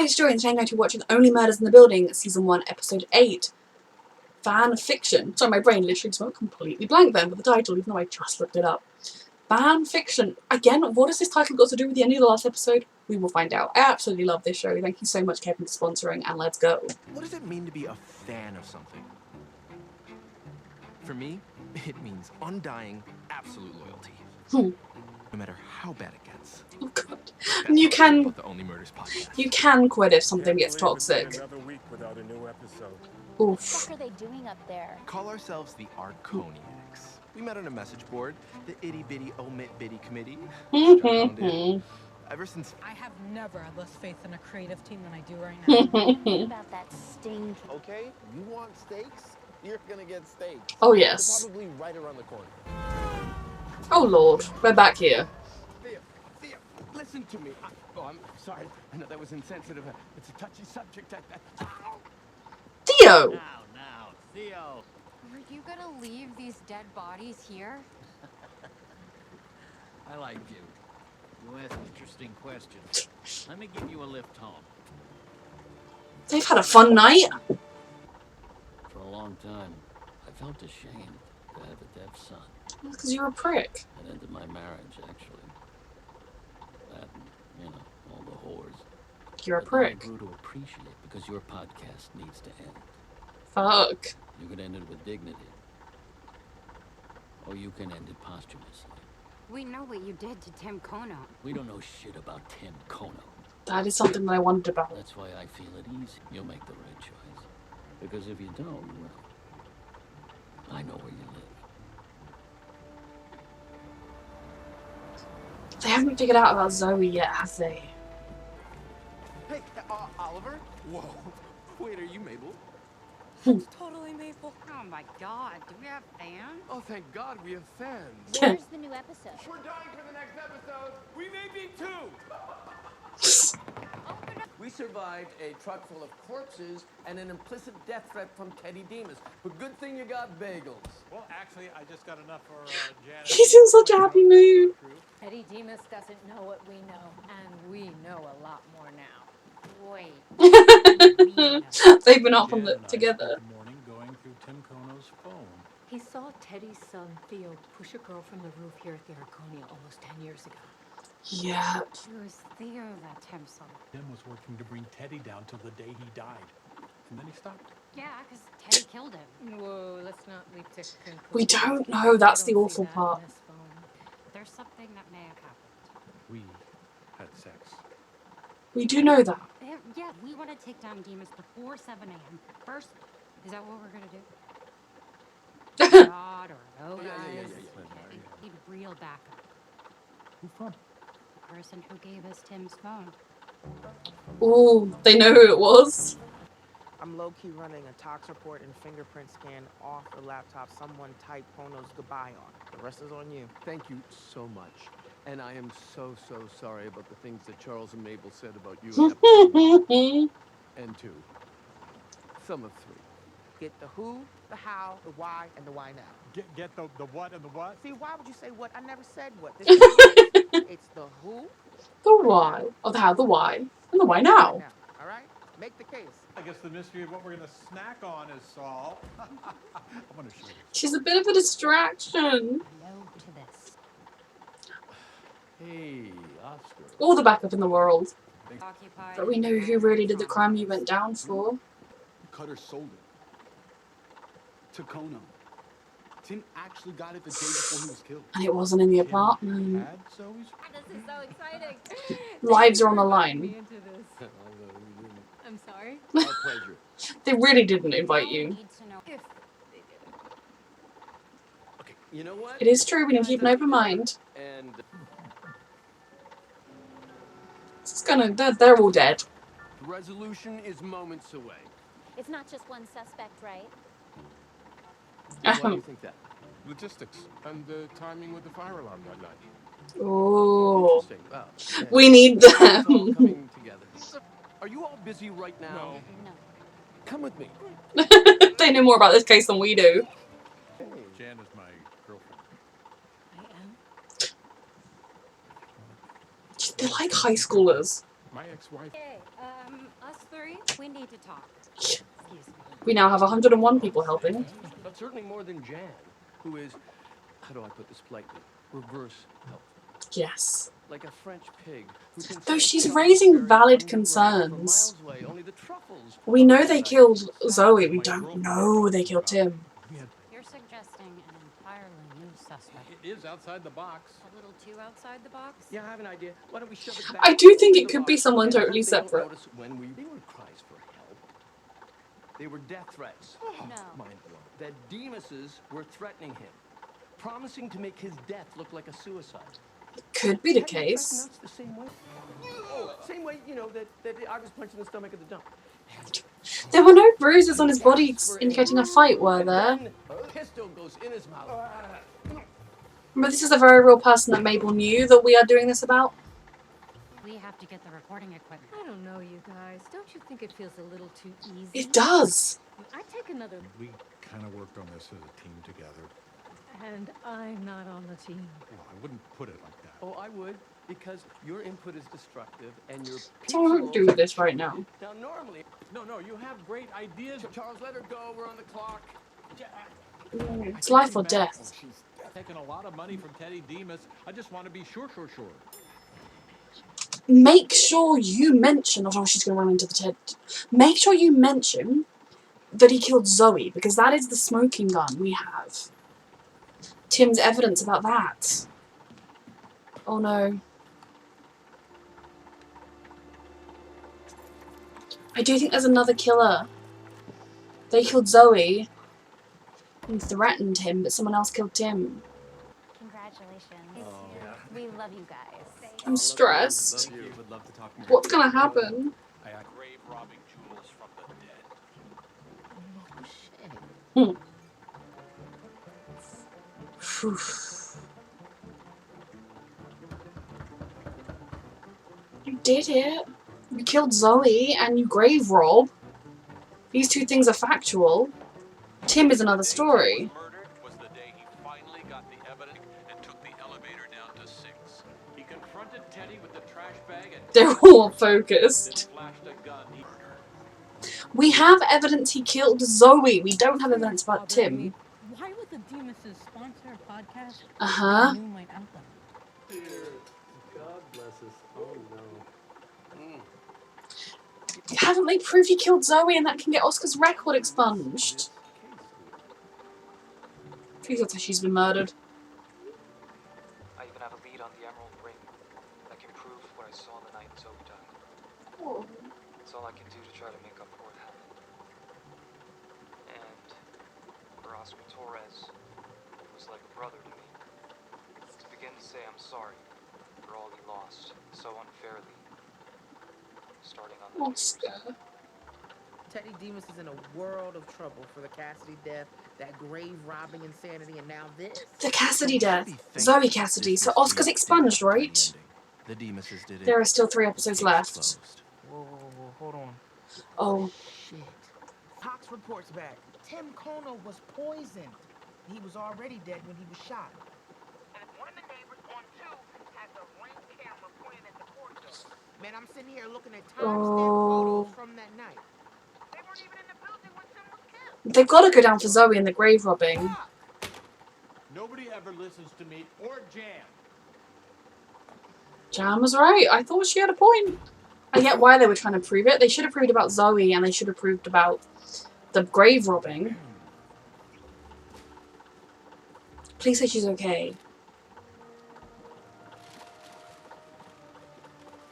it's Joey, and today I'm going to be watching Only Murders in the Building, Season 1, Episode 8. Fan fiction. Sorry, my brain literally just went completely blank then with the title, even though I just looked it up. Fan fiction. Again, what has this title got to do with the end of the last episode? We will find out. I absolutely love this show. Thank you so much, Kevin, for sponsoring, and let's go. What does it mean to be a fan of something? For me, it means undying, absolute loyalty. No matter how bad it gets. Oh god. That's You can the Only Murders podcast. You can quit if something gets toxic. Another week without a new episode. Oof. What are they doing up there? Call ourselves the Arconiacs. We met on a message board, the itty bitty omit bitty committee. Ever since I have never had less faith in a creative team than I do right now. What about that stink? Okay, you want steaks? You're gonna get steaks. Oh yes. They're probably right around the corner. Oh lord, we're back here. Theo, listen to me. I'm sorry. I know that was insensitive. It's a touchy subject. Theo! Now, Theo. Are you gonna leave these dead bodies here? I like you. You ask interesting questions. Let me give you a lift home. They've had a fun night. For a long time, I felt ashamed to have a deaf son. Because you're a prick. It ended my marriage, actually. That and, all the whores. You're a But then I prick. grew to appreciate because your podcast needs to end. Fuck. You could end it with dignity. Or you can end it posthumously. We know what you did to Tim Kono. We don't know shit about Tim Kono. That is something that I wondered about. That's why I feel it easy. You'll make the right choice. Because if you don't, well, I know where you live. They haven't figured out about Zoe yet, have they? Hey, Oliver? Whoa. Wait, are you Mabel? Totally Maple. Oh my god, do we have fans? Oh, thank God we have fans. Where's the new episode? We're dying for the next episode. We may be too. We survived a truck full of corpses and an implicit death threat from Teddy Demas. But good thing you got bagels. Well, actually, I just got enough for Janet. He's in such a happy mood. Eddie Demas doesn't know what we know, and we know a lot more now. Wait. They've been up on the together. Morning going through Tim Kono's phone. He saw Teddy's son, Theo, push a girl from the roof here at the Arconia almost 10 years ago. Yeah. It was Theo that Tim saw. Tim was working to bring Teddy down till the day he died. And then he stopped. Yeah, because Teddy killed him. Whoa, let's not leap to conclusions. We don't know, that's the I don't awful see that part. in this phone. There's something that may have happened. We had sex. We do know that. Yeah, we want to take down Demas before 7 a.m. First, is that what we're going to do? God or no, guys. Yeah. Okay, we need real backup. Who from? The person who gave us Tim's phone. Ooh, they know who it was. I'm low-key running a tox report and fingerprint scan off the laptop someone typed Kono's goodbye on. The rest is on you. Thank you so much. And I am so sorry about the things that Charles and Mabel said about you in episode 1 and 2. Some of 3. Get the who, the how, the why, and the why now. Get the what and the what? See, why would you say what? I never said what. This is it's the who, The why. Oh, the how, the why. And the why now. all right? Make the case. I guess the mystery of what we're going to snack on is solved. I'm going to show you. She's a bit of a distraction. No to this. Hey, Oscar. All the backup in the world. Occupied. But we know who really did the crime you went down for. Cutter sold it to Kono. Tim actually got it the day before he was killed. And it wasn't in the apartment. Had Zoe's? This is so exciting. Lives are on the line. Into this. I'm sorry. Our pleasure. They really didn't invite I you. need to know if they did it. Okay, you know what? It is true, we need to keep an open mind. And It's gonna, they're all dead. the resolution is moments away. It's not just one suspect, right? Why do you think that? Logistics and the timing with the fire alarm that night. Oh, Interesting. Well, yeah. we need It's all them. coming together. Are you all busy right now? No. No. Come with me. They know more about this case than we do. Jan is my girlfriend. I am. They're like high schoolers. My My ex-wife. Hey, us three, we need to talk. Excuse me. We now have 101 people helping. But certainly more than Jan, who is, how do I put this politely, reverse helpful. Yes. Like a French pig who can Though sense she's truffles raising buried valid underground from concerns. miles away. Only the truffles We are know all they that killed I Zoe. We don't know they killed Tim. You're suggesting an entirely new suspect. It is outside the box. A little too outside the box? Yeah, I have an idea. Why don't we shove it back I do think into it the could be box someone and totally hope they don't separate. notice when they weren't cries for help. They were death threats. No. Mind blown. That Demas's were threatening him, promising to make his death look like a suicide. Could be the Hadn't they case. threatened us the same way? Oh, same way, you know, that I was punched in the stomach at the dump. There were no bruises on his body indicating a fight, were And there? then a pistol goes in his mouth. Remember, this is a very real person that Mabel knew that we are doing this about. We have to get the recording equipment. I don't know, you guys. Don't you think it feels a little too easy? It does. I take another... We kind of worked on this as a team together. And I'm not on the team. Well, I wouldn't put it like that. Oh, I would, because your input is destructive and your So I won't do this right now. Now, normally... No, you have great ideas. Charles, let her go. We're on the clock. It's life or death. She's taking a lot of money from Teddy Demas. I just want to be sure. Make sure you mention, oh, she's going to run into the Ted. Make sure you mention that he killed Zoe, because that is the smoking gun we have. Tim's evidence about that. Oh no. I do think there's another killer. They killed Zoe and threatened him, but someone else killed Tim. Congratulations. We love you guys. I'm stressed. Love you. Would love to talk more. What's gonna happen? Grave robbing jewels from the dead. Phew. You did it. You killed Zoe and you grave rob. These two things are factual. Tim is another story. Murdered was the day he finally got the evidence and took the elevator down to 6. He confronted Teddy with the trash bag and They're all focused. flashed a gun. We have evidence he killed Zoe. We don't have evidence about Tim. Why would the Demas' sponsor a podcast? Uh-huh. Moonlight Anthem. God bless us. Oh, no. Haven't they proved he killed Zoe and that can get Oscar's record expunged? Please don't say she's been murdered. I even have a lead on the Emerald Ring that can prove what I saw the night Zoe died. Oh. It's all I can do to try to make up for what happened. And for Oscar Torres, he was like a brother to me. To begin to say I'm sorry for all he lost so unfairly. Starting on the Oscar. Teddy Demas is in a world of trouble for the Cassidy death, that grave robbing insanity, and now this. The Cassidy death. Zoe Cassidy. So Oscar's expunged, right? The Demases did it. There are still 3 episodes left. Whoa, hold on. Oh. Shit. Cox reports back. Tim Kono was poisoned. He was already dead when he was shot. And one of the neighbors on 2 has a ring camera pointed at the courtyard. Man, I'm sitting here looking at timestamp photos from that night. They weren't even in the building when Tim was killed. They've got to go down for Zoe and the grave robbing. Nobody ever listens to me or Jan. Jan was right. I thought she had a point. I get why they were trying to prove it. They should have proved about Zoe and they should have proved about the grave robbing. Please say she's okay.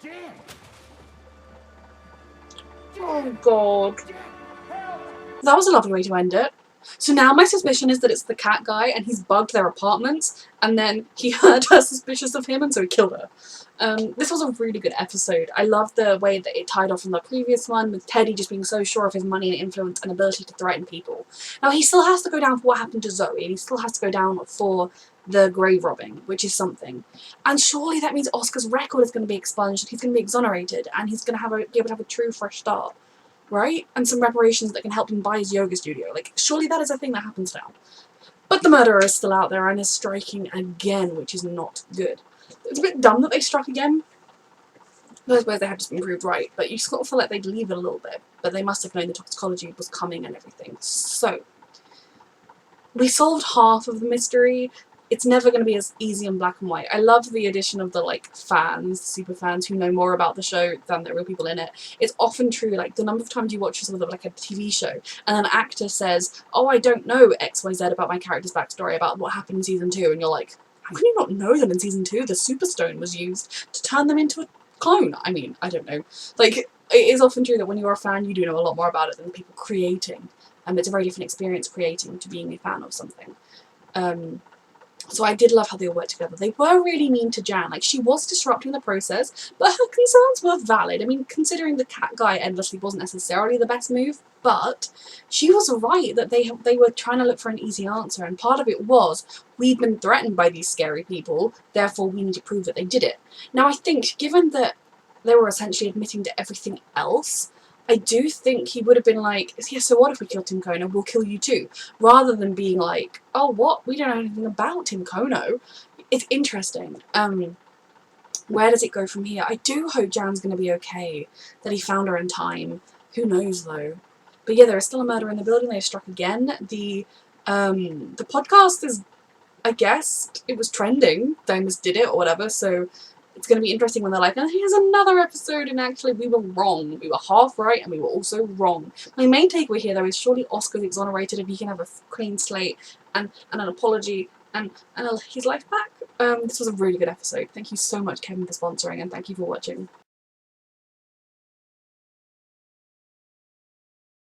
Jan! Oh god. That was a lovely way to end it. So now my suspicion is that it's the cat guy and he's bugged their apartments and then he heard her suspicious of him and so he killed her. This was a really good episode. I love the way that it tied off from the previous one with Teddy just being so sure of his money and influence and ability to threaten people. Now he still has to go down for what happened to Zoe and he still has to go down for the grave robbing, which is something. And surely that means Oscar's record is going to be expunged and he's going to be exonerated and he's going to be able to have a true fresh start. Right? And some reparations that can help him buy his yoga studio. Like, surely that is a thing that happens now. But the murderer is still out there and is striking again, which is not good. It's a bit dumb that they struck again. I suppose they had just been proved right, but you sort of feel like they'd leave it a little bit, but they must have known the toxicology was coming and everything. So, we solved half of the mystery. It's never going to be as easy and black and white. I love the addition of the, like, fans, super fans who know more about the show than the real people in it. It's often true, like, the number of times you watch sort of like a TV show and an actor says, oh, I don't know XYZ about my character's backstory, about what happened in season 2, and you're like, how can you not know that in season 2 the Superstone was used to turn them into a clone? I mean, I don't know. Like, it is often true that when you're a fan, you do know a lot more about it than the people creating. It's a very different experience creating to being a fan of something. So I did love how they all worked together. They were really mean to Jan. Like, she was disrupting the process, but her concerns were valid. I mean, considering the cat guy endlessly wasn't necessarily the best move, but she was right that they were trying to look for an easy answer, and part of it was, we've been threatened by these scary people, therefore we need to prove that they did it. Now, I think, given that they were essentially admitting to everything else, I do think he would have been like, yeah, so what if we kill Tim Kono? We'll kill you too. Rather than being like, oh, what? We don't know anything about Tim Kono. It's interesting. Where does it go from here? I do hope Jan's going to be okay, that he found her in time. Who knows, though? But yeah, there is still a murder in the building. They struck again. The podcast is, I guess, it was trending. Famous did it or whatever, so it's going to be interesting when they're like, oh, here's another episode, and actually we were wrong. We were half right, and we were also wrong. My main takeaway here, though, is surely Oscar's exonerated if he can have a clean slate and an apology and his life back. This was a really good episode. Thank you so much, Kevin, for sponsoring, and thank you for watching.